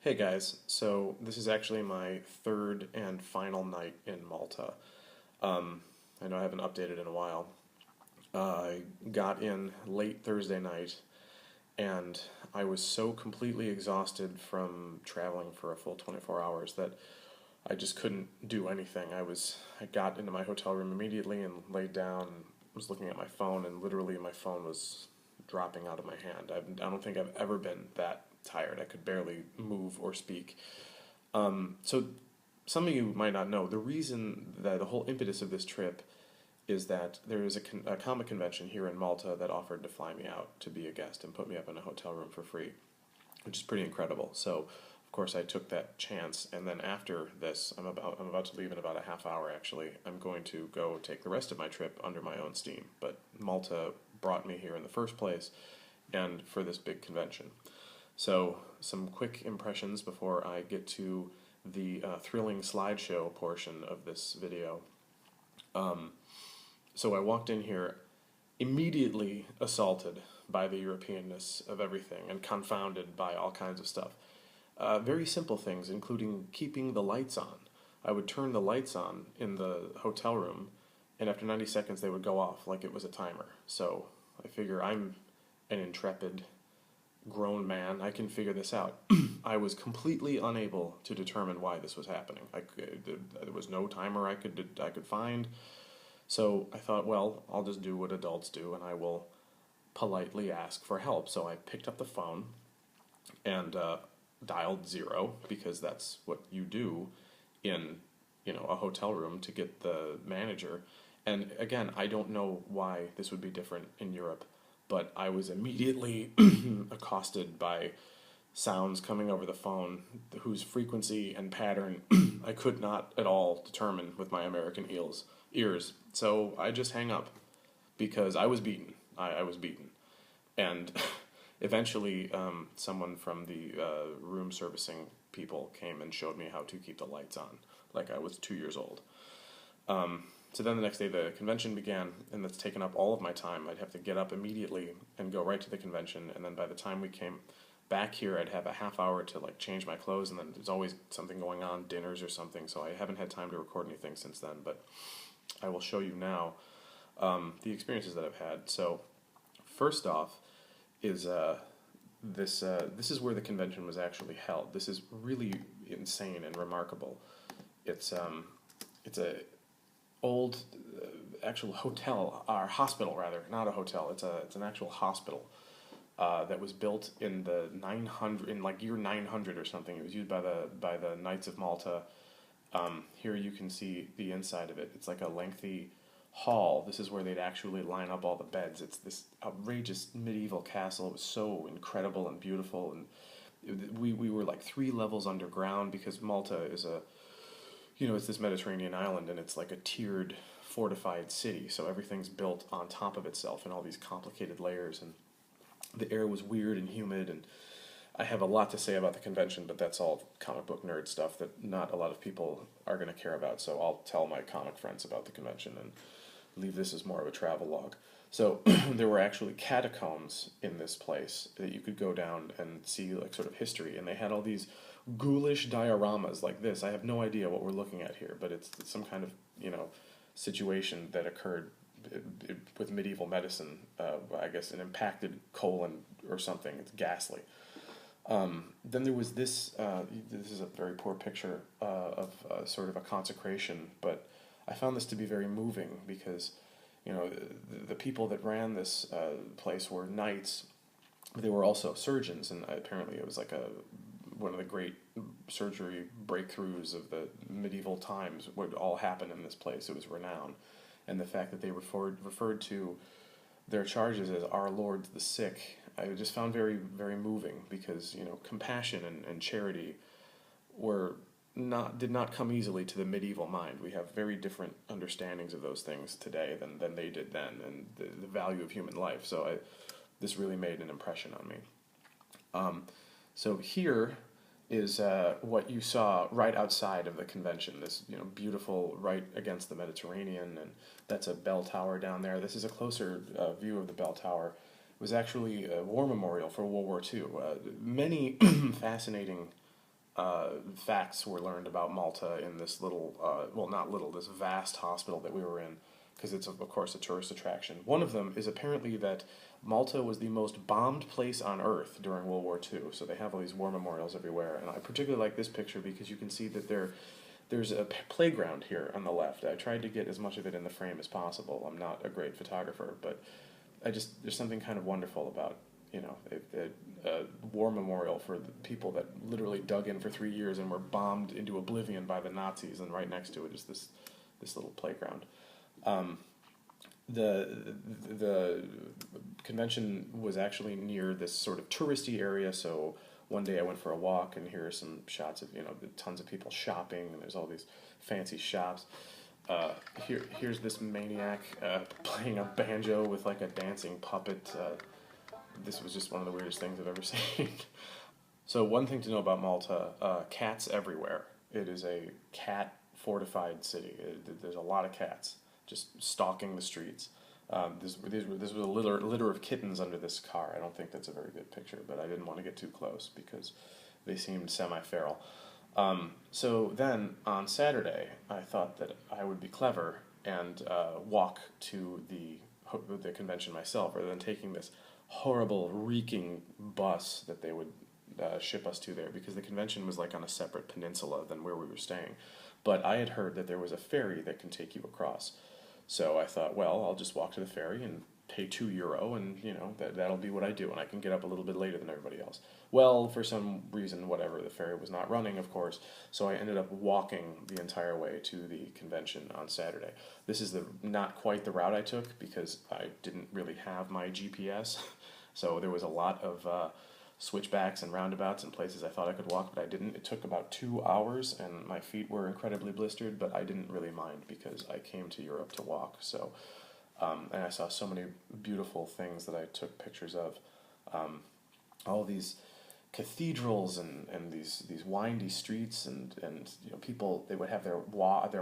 Hey guys, so this is actually my third and final night in Malta. I know I haven't updated in a while. I got in late Thursday night and I was so completely exhausted from traveling for a full 24 hours that I just couldn't do anything. I got into my hotel room immediately and laid down and was looking at my phone, and literally my phone was dropping out of my hand. I don't think I've ever been that tired. I could barely move or speak. So some of you might not know the reason that the whole impetus of this trip is that there is a comic convention here in Malta that offered to fly me out to be a guest and put me up in a hotel room for free, which is pretty incredible. So, of course, I took that chance, and then after this, I'm about to leave in about a half hour. Actually, I'm going to go take the rest of my trip under my own steam. But Malta brought me here in the first place, and for this big convention. So, some quick impressions before I get to the thrilling slideshow portion of this video. So I walked in here immediately assaulted by the Europeanness of everything and confounded by all kinds of stuff. Very simple things, including keeping the lights on. I would turn the lights on in the hotel room, and after 90 seconds they would go off like it was a timer. So I figure I'm an intrepid grown man. I can figure this out. I was completely unable to determine why this was happening. There was no timer I could find. So I thought, well, I'll just do what adults do, and I will politely ask for help. So I picked up the phone and dialed 0, because that's what you do in a hotel room to get the manager. And again, I don't know why this would be different in Europe, but I was immediately accosted by sounds coming over the phone whose frequency and pattern I could not at all determine with my American ears. So I just hang up because I was beaten. I was beaten. And eventually someone from the room servicing people came and showed me how to keep the lights on, like I was 2 years old. So then the next day the convention began, and that's taken up all of my time. I'd have to get up immediately and go right to the convention, and then by the time we came back here, I'd have a half hour to change my clothes, and then there's always something going on, dinners or something, so I haven't had time to record anything since then, but I will show you now the experiences that I've had. So first off is this is where the convention was actually held. This is really insane and remarkable. It's a old actual hotel, or hospital rather, not a hotel. It's an actual hospital that was built in the 900, in year 900 or something. It was used by the Knights of Malta. Here you can see the inside of it. It's like a lengthy hall. This is where they'd actually line up all the beds. It's this outrageous medieval castle. It was so incredible and beautiful, and we were like 3 levels underground, because Malta is it's this Mediterranean island, and it's like a tiered fortified city, so everything's built on top of itself in all these complicated layers, and the air was weird and humid, and I have a lot to say about the convention, but that's all comic book nerd stuff that not a lot of people are going to care about, so I'll tell my comic friends about the convention and leave this as more of a travel log. So there were actually catacombs in this place that you could go down and see sort of history, and they had all these ghoulish dioramas like this. I have no idea what we're looking at here, but it's some kind of situation that occurred with medieval medicine. I guess an impacted colon or something. It's ghastly. Then there was this. This is a very poor picture of sort of a consecration, but I found this to be very moving because the people that ran this place were knights. They were also surgeons, and apparently it was like one of the great surgery breakthroughs of the medieval times would all happen in this place. It was renowned. And the fact that they referred to their charges as our Lord the sick, I just found very, very moving, because compassion and charity did not come easily to the medieval mind. We have very different understandings of those things today than they did then, and the value of human life. So this really made an impression on me. So here is what you saw right outside of the convention. This beautiful, right against the Mediterranean, and that's a bell tower down there. This is a closer view of the bell tower. It was actually a war memorial for World War II. Many fascinating facts were learned about Malta in this little, well, not little, this vast hospital that we were in, because it's, of course, a tourist attraction. One of them is apparently that Malta was the most bombed place on Earth during World War II, so they have all these war memorials everywhere. And I particularly like this picture because you can see that there's a playground here on the left. I tried to get as much of it in the frame as possible. I'm not a great photographer, but there's something kind of wonderful about, a war memorial for the people that literally dug in for 3 years and were bombed into oblivion by the Nazis, and right next to it is this little playground. The convention was actually near this sort of touristy area, so one day I went for a walk, and here are some shots of tons of people shopping, and there's all these fancy shops. Here's this maniac playing a banjo with like a dancing puppet. This was just one of the weirdest things I've ever seen. So one thing to know about Malta, cats everywhere. It is a cat-fortified city. There's a lot of cats just stalking the streets. This was a litter of kittens under this car. I don't think that's a very good picture, but I didn't want to get too close because they seemed semi-feral. So then, on Saturday, I thought that I would be clever and walk to the convention myself, rather than taking this horrible, reeking bus that they would ship us to there, because the convention was like on a separate peninsula than where we were staying. But I had heard that there was a ferry that can take you across. So I thought, well, I'll just walk to the ferry and pay €2, and that'll be what I do, and I can get up a little bit later than everybody else. Well, for some reason, whatever, the ferry was not running, of course, so I ended up walking the entire way to the convention on Saturday. This is not quite the route I took because I didn't really have my GPS, so there was a lot of switchbacks and roundabouts and places I thought I could walk, but I didn't. It took about 2 hours, and my feet were incredibly blistered, but I didn't really mind because I came to Europe to walk, so... and I saw so many beautiful things that I took pictures of. All these cathedrals and these windy streets and people, they would have their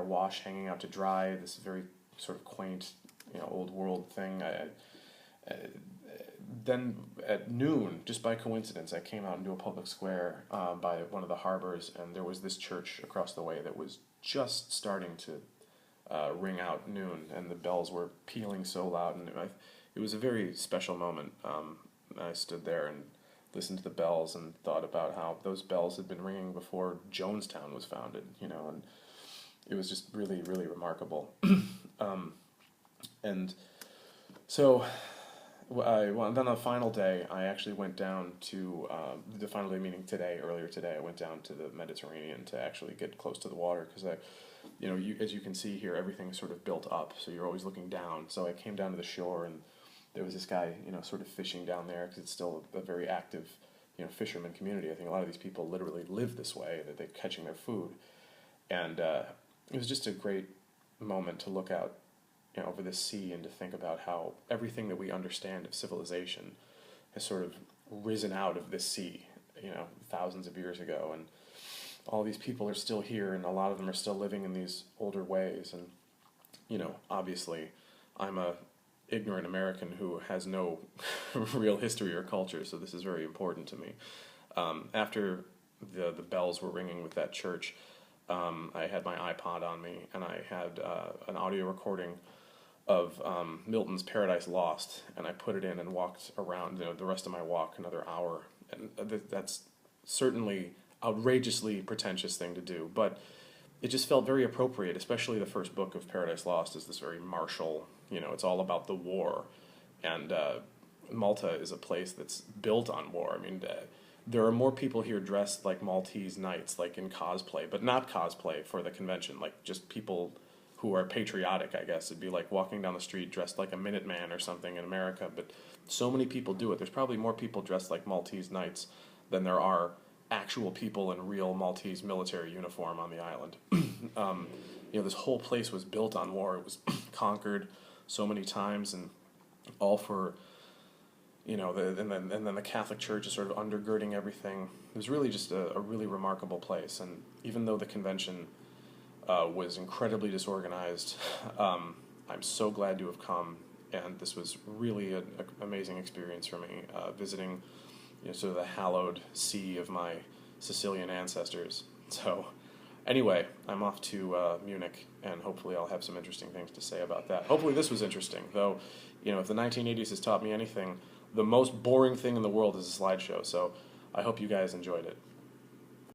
wash hanging out to dry. This very sort of quaint old world thing. Then at noon, just by coincidence, I came out into a public square by one of the harbors, and there was this church across the way that was just starting to ring out noon, and the bells were pealing so loud, and it was a very special moment. I stood there and listened to the bells and thought about how those bells had been ringing before Jonestown was founded, and it was just really, really remarkable. And so, then on the final day, I actually went down to, the final day meaning earlier today, I went down to the Mediterranean to actually get close to the water, because as you can see here, everything is sort of built up, so you're always looking down. So I came down to the shore, and there was this guy, sort of fishing down there, because it's still a very active, fisherman community. I think a lot of these people literally live this way, that they're catching their food. And it was just a great moment to look out, over the sea, and to think about how everything that we understand of civilization has sort of risen out of this sea, thousands of years ago, and all these people are still here, and a lot of them are still living in these older ways. And obviously I'm a ignorant American who has no real history or culture, so this is very important to me. After the bells were ringing with that church, I had my iPod on me, and I had an audio recording of Milton's Paradise Lost, and I put it in and walked around the rest of my walk, another hour. And that's certainly outrageously pretentious thing to do, but it just felt very appropriate, especially the first book of Paradise Lost is this very martial, it's all about the war, and Malta is a place that's built on war. I mean, there are more people here dressed like Maltese knights, like in cosplay, but not cosplay for the convention, like just people who are patriotic, I guess. It'd be like walking down the street dressed like a Minuteman or something in America, but so many people do it. There's probably more people dressed like Maltese knights than there are actual people in real Maltese military uniform on the island. This whole place was built on war. It was conquered so many times, and all for, and then the Catholic Church is sort of undergirding everything. It was really just a really remarkable place, and even though the convention was incredibly disorganized, I'm so glad to have come, and this was really an amazing experience for me, visiting sort of the hallowed sea of my Sicilian ancestors. So, anyway, I'm off to Munich, and hopefully I'll have some interesting things to say about that. Hopefully this was interesting, though, if the 1980s has taught me anything, the most boring thing in the world is a slideshow, so I hope you guys enjoyed it.